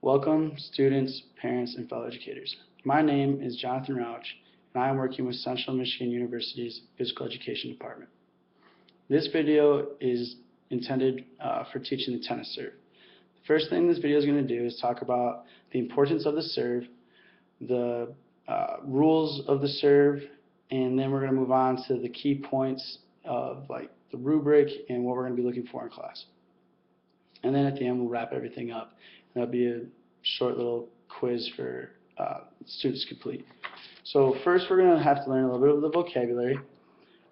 Welcome, students, parents, and fellow educators. My name is Jonathan Rauch, and I am working with Central Michigan University's Physical Education Department. This video is intended for teaching the tennis serve. The first thing this video is going to do is talk about the importance of the serve, the rules of the serve, and then we're going to move on to the key points of the rubric and what we're going to be looking for in class. And then at the end we'll wrap everything up. That'll be a short little quiz for students to complete. So first we're going to have to learn a little bit of the vocabulary,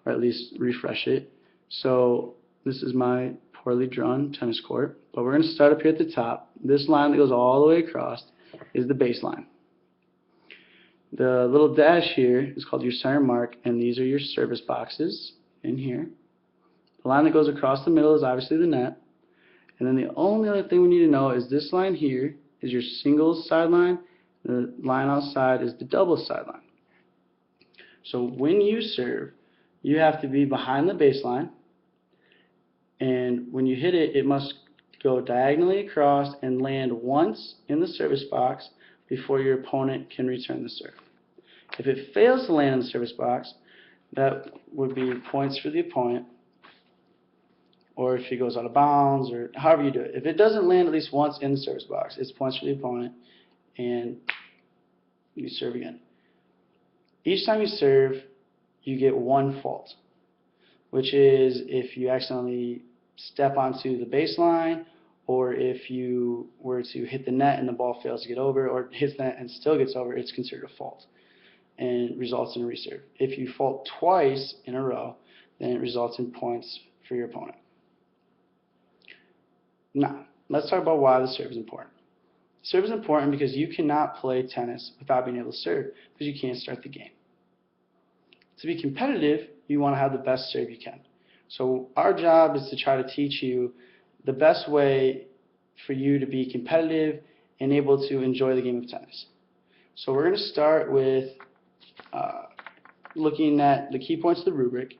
or at least refresh it. So this is my poorly drawn tennis court, but we're going to start up here at the top. This line that goes all the way across is the baseline. The little dash here is called your center mark, and these are your service boxes in here. The line that goes across the middle is obviously the net. And then the only other thing we need to know is this line here is your singles sideline. The line outside is the doubles sideline. So when you serve, you have to be behind the baseline. And when you hit it, it must go diagonally across and land once in the service box before your opponent can return the serve. If it fails to land in the service box, that would be points for the opponent, or if he goes out of bounds, or however you do it. If it doesn't land at least once in the service box, it's points for the opponent, and you serve again. Each time you serve, you get one fault, which is if you accidentally step onto the baseline, or if you were to hit the net and the ball fails to get over, or hits the net and still gets over, it's considered a fault and results in a reserve. If you fault twice in a row, then it results in points for your opponent. Now, let's talk about why the serve is important. Serve is important because you cannot play tennis without being able to serve, because you can't start the game. To be competitive, you want to have the best serve you can. So our job is to try to teach you the best way for you to be competitive and able to enjoy the game of tennis. So we're going to start with looking at the key points of the rubric.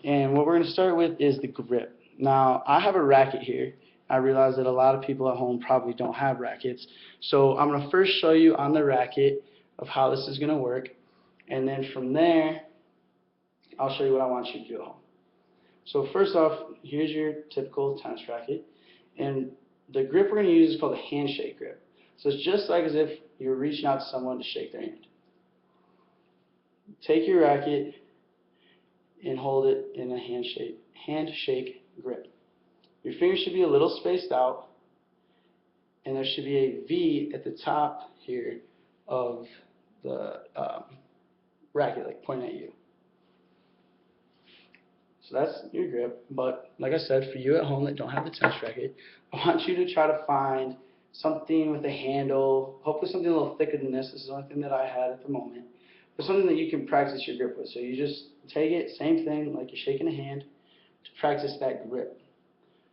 And what we're going to start with is the grip. Now, I have a racket here. I realize that a lot of people at home probably don't have rackets. So I'm going to first show you on the racket of how this is going to work. And then from there, I'll show you what I want you to do at home. So first off, here's your typical tennis racket. And the grip we're going to use is called a handshake grip. So it's just like as if you're reaching out to someone to shake their hand. Take your racket and hold it in a handshake grip. Your fingers should be a little spaced out, and there should be a V at the top here of the racket, like pointing at you. So that's your grip, but like I said, for you at home that don't have the tennis racket, I want you to try to find something with a handle, hopefully something a little thicker than this. This is the only thing that I had at the moment. But something that you can practice your grip with. So you just take it, same thing, like you're shaking a hand, to practice that grip.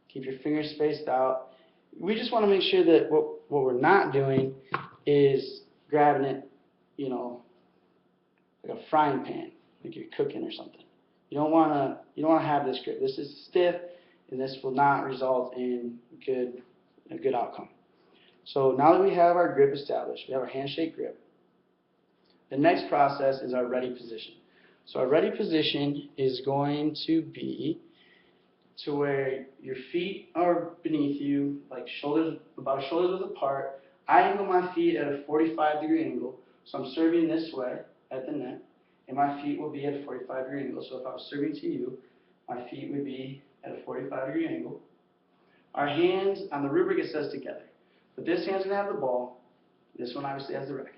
Keep your fingers spaced out. We just want to make sure that what we're not doing is grabbing it, like a frying pan, like you're cooking or something. You don't want to have this grip. This is stiff, and this will not result in a good outcome. So now that we have our grip established, we have our handshake grip. The next process is our ready position. So our ready position is going to be to where your feet are beneath you, like about shoulders width apart. I angle my feet at a 45-degree angle, so I'm serving this way at the net, and my feet will be at a 45-degree angle. So if I was serving to you, my feet would be at a 45-degree angle. Our hands, on the rubric it says together, but this hand's going to have the ball, this one obviously has the racket.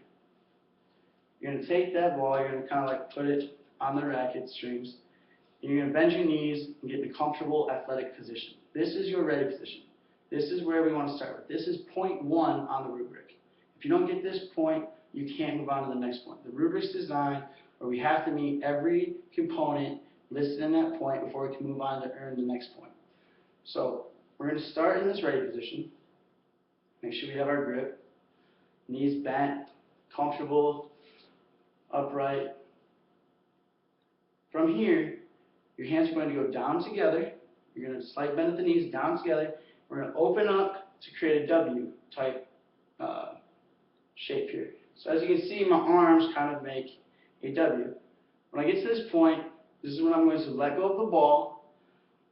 You're going to take that ball, you're going to kind of like put it on the racket strings, and you're going to bend your knees and get in a comfortable athletic position. This is your ready position. This is where we want to start with. This is point 1 on the rubric. If you don't get this point, you can't move on to the next point. The rubric's designed where we have to meet every component listed in that point before we can move on to earn the next point. So we're going to start in this ready position. Make sure we have our grip. Knees bent, comfortable, upright. From here, your hands are going to go down together. You're going to slight bend at the knees, down together. We're going to open up to create a W type shape here. So as you can see, my arms kind of make a W. When I get to this point, this is when I'm going to let go of the ball.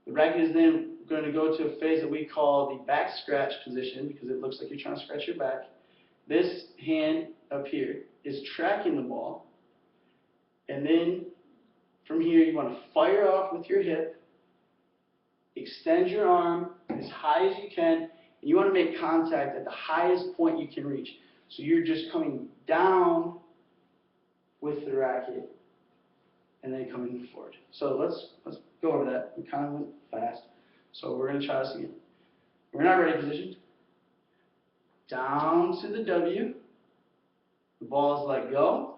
The racket is then going to go to a phase that we call the back scratch position, because it looks like you're trying to scratch your back. This hand up here is tracking the ball, and then from here you want to fire off with your hip, extend your arm as high as you can, and you want to make contact at the highest point you can reach. So you're just coming down with the racket and then coming forward. So let's go over that. We kind of went fast. So we're going to try this again. We're in our ready position. Down to the W. The ball is let go.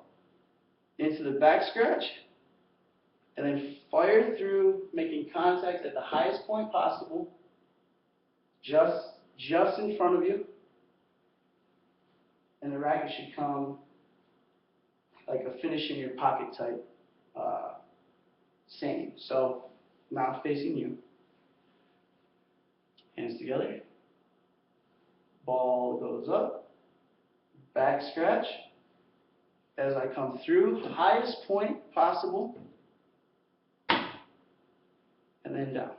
Into the back scratch. And then fire through, making contact at the highest point possible. Just in front of you. And the racket should come like a finish in your pocket type same. So now facing you. Hands together. Ball goes up. Back scratch. As I come through, highest point possible. And then down.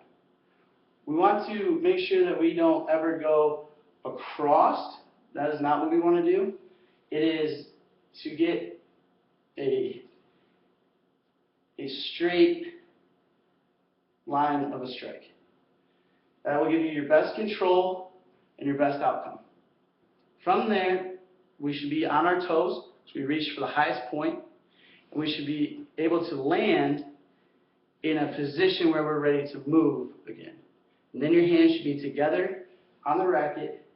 We want to make sure that we don't ever go across. That is not what we want to do. It is to get a straight line of a strike. That will give you your best control and your best outcome. From there, we should be on our toes, so we reach for the highest point, and we should be able to land in a position where we're ready to move again. And then your hands should be together on the racket,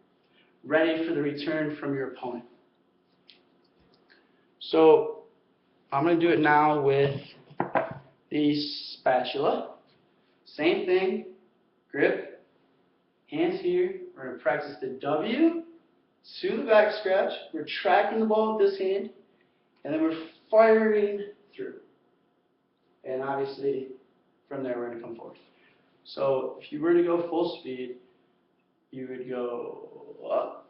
ready for the return from your opponent. So I'm going to do it now with the spatula. Same thing, grip, hands here. We're going to practice the W to the back scratch. We're tracking the ball with this hand, and then we're firing through. And obviously, from there, we're going to come forward. So if you were to go full speed, you would go up.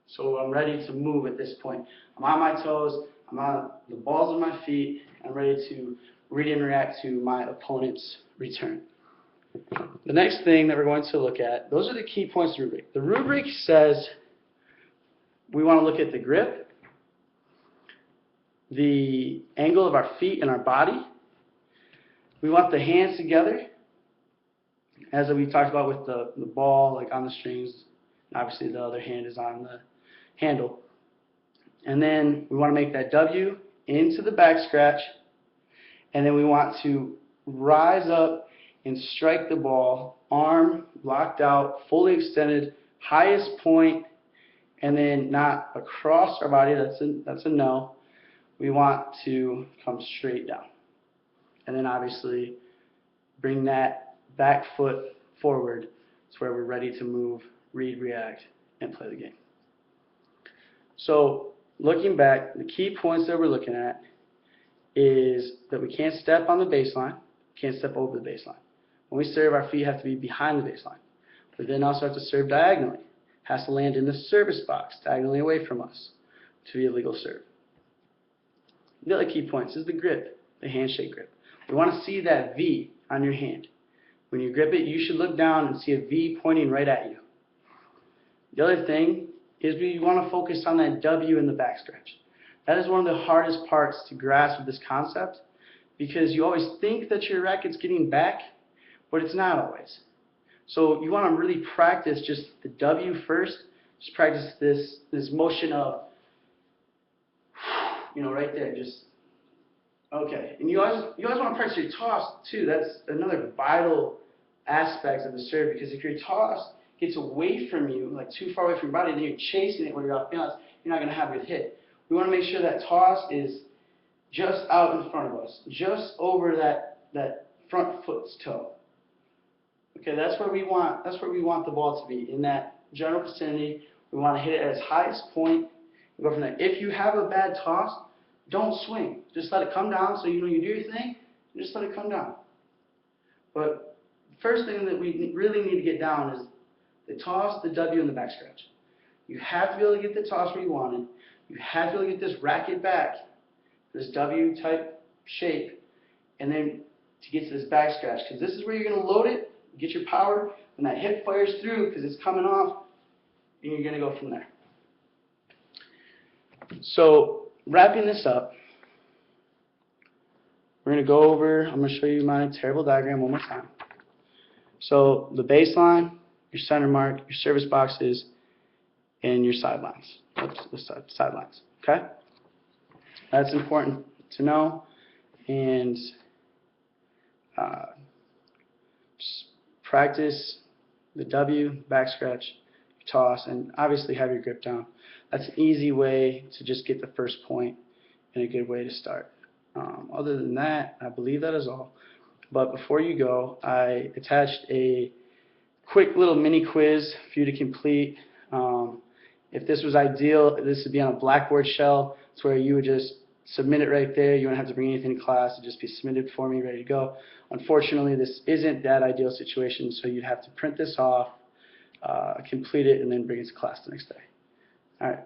So I'm ready to move at this point. I'm on my toes, I'm on the balls of my feet, I'm ready to read and react to my opponent's return. The next thing that we're going to look at, those are the key points of the rubric. The rubric says we want to look at the grip, the angle of our feet and our body. We want the hands together, as we talked about with the ball, like on the strings. Obviously, the other hand is on the handle. And then we want to make that W into the back scratch. And then we want to rise up and strike the ball, arm locked out, fully extended, highest point, and then not across our body. That's a no. We want to come straight down. And then obviously bring that back foot forward to where we're ready to move, read, react, and play the game. So looking back, the key points that we're looking at is that we can't step on the baseline, can't step over the baseline. When we serve, our feet have to be behind the baseline. We then also have to serve diagonally. It has to land in the service box, diagonally away from us, to be a legal serve. The other key points is the grip, the handshake grip. We want to see that V on your hand. When you grip it, you should look down and see a V pointing right at you. The other thing is we want to focus on that W in the back scratch. That is one of the hardest parts to grasp with this concept, because you always think that your racket's getting back, but it's not always. So you want to really practice just the W first. Just practice this motion of, right there, just, okay. And you always want to practice your toss too. That's another vital aspect of the serve, because if your toss gets away from you, like too far away from your body, then you're chasing it where you're off balance, you're not going to have a good hit. We want to make sure that toss is just out in front of us, just over that front foot's toe. Okay, that's where we want the ball to be, in that general vicinity. We want to hit it at its highest point and go from there. If you have a bad toss, don't swing. Just let it come down, so you do your thing, and just let it come down. But the first thing that we really need to get down is the toss, the W, and the back scratch. You have to be able to get the toss where you want it. You have to be able to get this racket back, this W-type shape, and then to get to this back scratch, because this is where you're going to load it, get your power, and that hip fires through because it's coming off, and you're going to go from there. So wrapping this up, we're going to go over, I'm going to show you my terrible diagram one more time. So the baseline, your center mark, your service boxes, and your sidelines. Oops, the sidelines. Okay? That's important to know. And just practice the W, back scratch, toss, and obviously have your grip down. That's an easy way to just get the first point and a good way to start. Other than that, I believe that is all. But before you go, I attached a quick little mini quiz for you to complete. If this was ideal, this would be on a Blackboard shell. It's where you would just submit it right there. You wouldn't have to bring anything to class. It would just be submitted for me, ready to go. Unfortunately, this isn't that ideal situation, so you'd have to print this off, complete it, and then bring it to class the next day. All right.